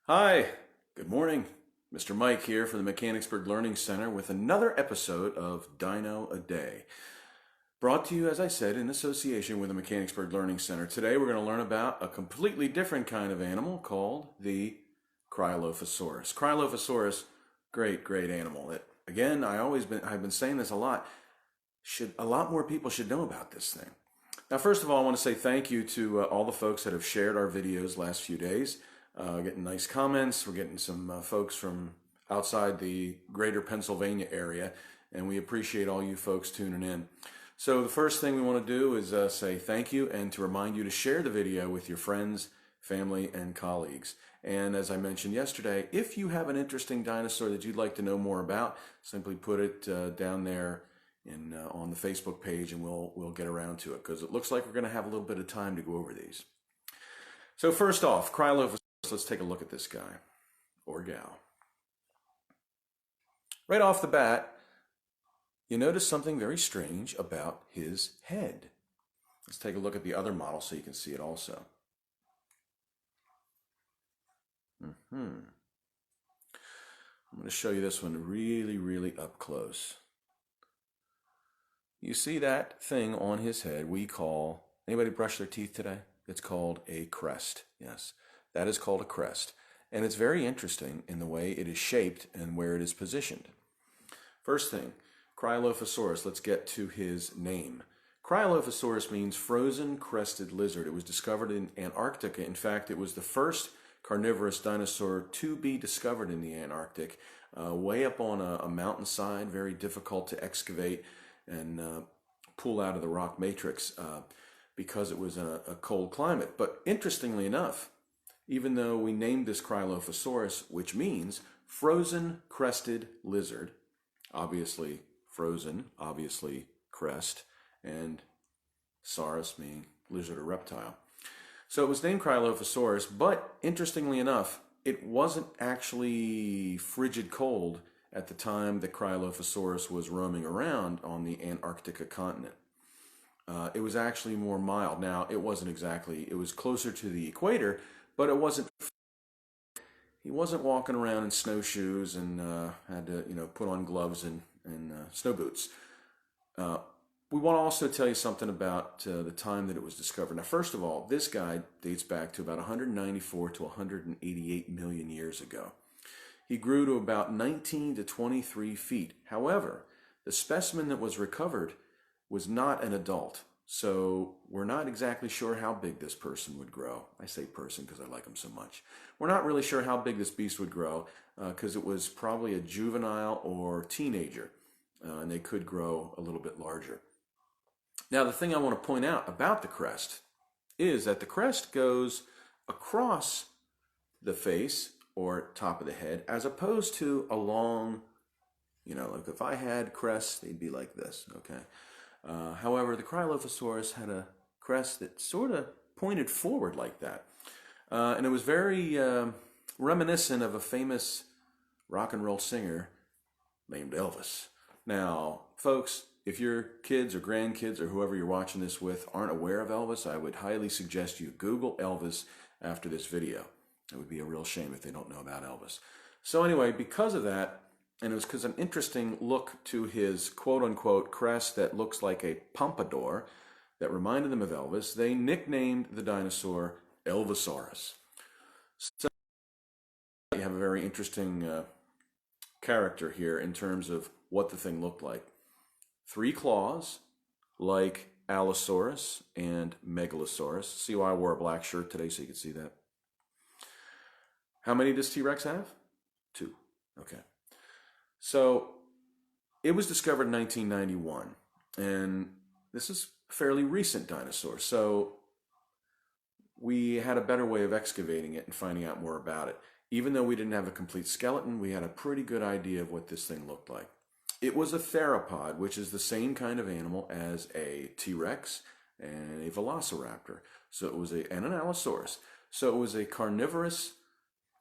Hi, good morning. Mr. Mike here from the Mechanicsburg Learning Center with another episode of Dino-A-Day. Brought to you, as I said, in association with the Mechanicsburg Learning Center. Today we're going to learn about a completely different kind of animal called the Cryolophosaurus. Cryolophosaurus, great animal. Again, I've been saying this a lot. A lot more people should know about this thing. Now, first of all, I want to say thank you to all the folks that have shared our videos last few days. Getting nice comments. We're getting some folks from outside the greater Pennsylvania area, and we appreciate all you folks tuning in. So the first thing we want to do is say thank you and to remind you to share the video with your friends, family, and colleagues. And as I mentioned yesterday, if you have an interesting dinosaur that you'd like to know more about, simply put it down there on the Facebook page, and we'll get around to it, because it looks like we're going to have a little bit of time to go over these. So first off, Krylova. Let's take a look at this guy, or gal. Right off the bat, you notice something very strange about his head. Let's take a look at the other model so you can see it also. I'm going to show you this one really up close. You see that thing on his head we call, anybody brush their teeth today? It's called a crest, yes. That is called a crest, and it's very interesting in the way it is shaped and where it is positioned. First thing, Cryolophosaurus, let's get to his name. Cryolophosaurus means frozen crested lizard. It was discovered in Antarctica. In fact, it was the first carnivorous dinosaur to be discovered in the Antarctic, way up on a mountainside, very difficult to excavate and pull out of the rock matrix because it was a cold climate. But interestingly enough, even though we named this Cryolophosaurus, which means frozen crested lizard, obviously frozen, obviously crest, and saurus meaning lizard or reptile. So it was named Cryolophosaurus, but interestingly enough, it wasn't actually frigid cold at the time that Cryolophosaurus was roaming around on the Antarctica continent. It was actually more mild. Now, it was closer to the equator, but he wasn't walking around in snowshoes and had to, put on gloves and snow boots. We want to also tell you something about the time that it was discovered. Now, first of all, this guy dates back to about 194 to 188 million years ago. He grew to about 19 to 23 feet. However, the specimen that was recovered was not an adult. So we're not exactly sure how big this person would grow. I say person because I like him so much. We're not really sure how big this beast would grow because it was probably a juvenile or teenager, and they could grow a little bit larger. Now, the thing I want to point out about the crest is that the crest goes across the face or top of the head, as opposed to along, like if I had crests, they'd be like this, okay? However, the Cryolophosaurus had a crest that sort of pointed forward like that. And it was very reminiscent of a famous rock and roll singer named Elvis. Now, folks, if your kids or grandkids or whoever you're watching this with aren't aware of Elvis, I would highly suggest you Google Elvis after this video. It would be a real shame if they don't know about Elvis. So anyway, because of that, and it was because an interesting look to his quote-unquote crest that looks like a pompadour that reminded them of Elvis, they nicknamed the dinosaur Elvosaurus. So you have a very interesting character here in terms of what the thing looked like. 3 claws, like Allosaurus and Megalosaurus. See why I wore a black shirt today so you can see that? How many does T-Rex have? 2. Okay. So it was discovered in 1991, and this is a fairly recent dinosaur. So we had a better way of excavating it and finding out more about it. Even though we didn't have a complete skeleton, we had a pretty good idea of what this thing looked like. It was a theropod, which is the same kind of animal as a T-Rex and a Velociraptor. So it was and an Allosaurus. So it was a carnivorous,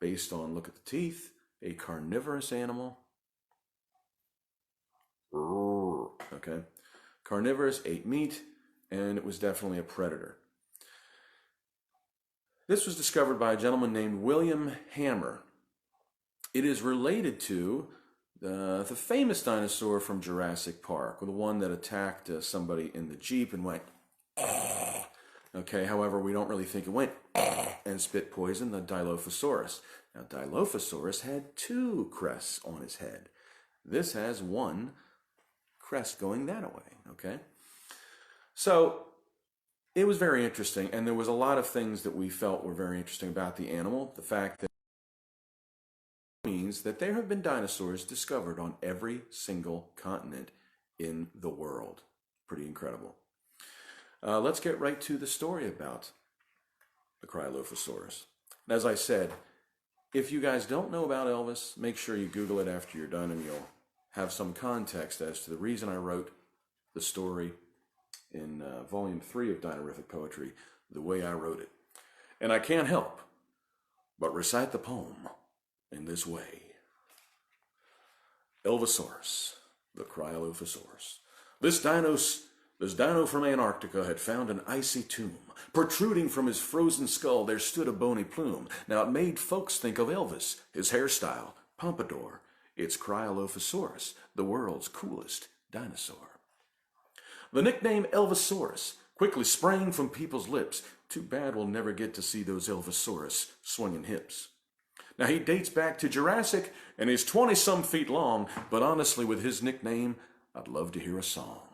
based on, look at the teeth, a carnivorous animal. Okay, carnivorous, ate meat, and it was definitely a predator. This was discovered by a gentleman named William Hammer. It is related to the famous dinosaur from Jurassic Park, the one that attacked somebody in the Jeep and went, "Ah." Okay, however, we don't really think it went "Ah," and spit poison, the Dilophosaurus. Now, Dilophosaurus had 2 crests on his head. This has 1 crest going that way, okay? So, it was very interesting, and there was a lot of things that we felt were very interesting about the animal. The fact that means that there have been dinosaurs discovered on every single continent in the world. Pretty incredible. Let's get right to the story about the Cryolophosaurus. As I said, if you guys don't know about Elvis, make sure you Google it after you're done and you'll have some context as to the reason I wrote the story in Volume 3 of Dinorific Poetry the way I wrote it. And I can't help but recite the poem in this way. Elvosaurus, the Cryolophosaurus. This dino from Antarctica had found an icy tomb. Protruding from his frozen skull there stood a bony plume. Now it made folks think of Elvis, his hairstyle, pompadour. It's Cryolophosaurus, the world's coolest dinosaur. The nickname Elvosaurus quickly sprang from people's lips. Too bad we'll never get to see those Elvosaurus swinging hips. Now he dates back to Jurassic and is 20-some feet long, but honestly with his nickname, I'd love to hear a song.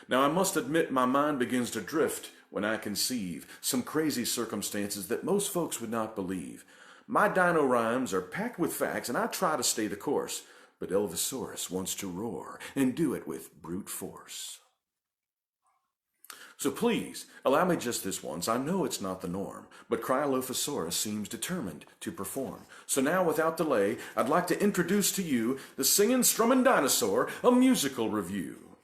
Now I must admit my mind begins to drift when I conceive some crazy circumstances that most folks would not believe. My dino rhymes are packed with facts and I try to stay the course, but Elvosaurus wants to roar and do it with brute force. So please, allow me just this once. I know it's not the norm, but Cryolophosaurus seems determined to perform. So now, without delay, I'd like to introduce to you the Singin' Strummin' Dinosaur, a musical review.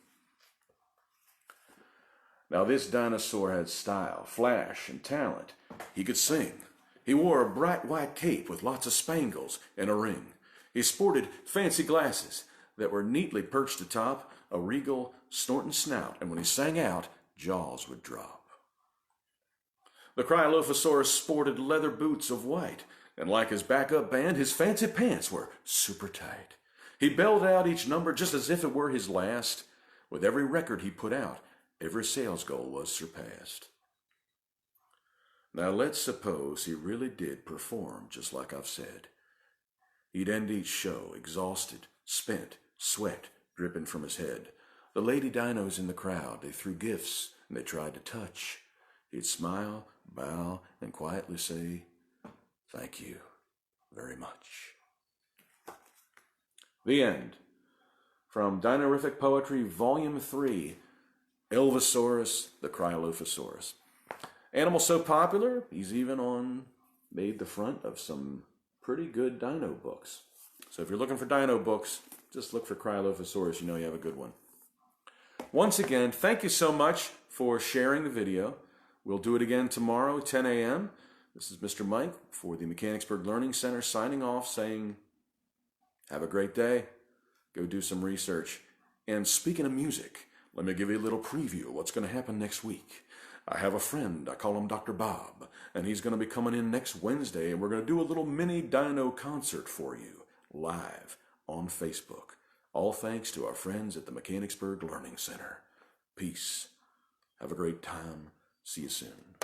Now this dinosaur had style, flash, and talent. He could sing. He wore a bright white cape with lots of spangles and a ring. He sported fancy glasses that were neatly perched atop a regal, snorting snout, and when he sang out, jaws would drop. The Cryolophosaurus sported leather boots of white, and like his backup band, his fancy pants were super tight. He belled out each number just as if it were his last. With every record he put out, every sales goal was surpassed. Now let's suppose he really did perform just like I've said. He'd end each show exhausted, spent, sweat dripping from his head. The lady dinos in the crowd, they threw gifts and they tried to touch. He'd smile, bow, and quietly say, "Thank you very much." The end. From Dinorific Poetry, Volume 3, Elvosaurus, the Cryolophosaurus. Animal so popular, he's even made the front of some pretty good dino books. So if you're looking for dino books, just look for Cryolophosaurus. You know you have a good one. Once again, thank you so much for sharing the video. We'll do it again tomorrow, 10 a.m. This is Mr. Mike for the Mechanicsburg Learning Center signing off saying, have a great day. Go do some research. And speaking of music, let me give you a little preview of what's going to happen next week. I have a friend, I call him Dr. Bob, and he's going to be coming in next Wednesday, and we're going to do a little mini dino concert for you, live on Facebook. All thanks to our friends at the Mechanicsburg Learning Center. Peace. Have a great time. See you soon.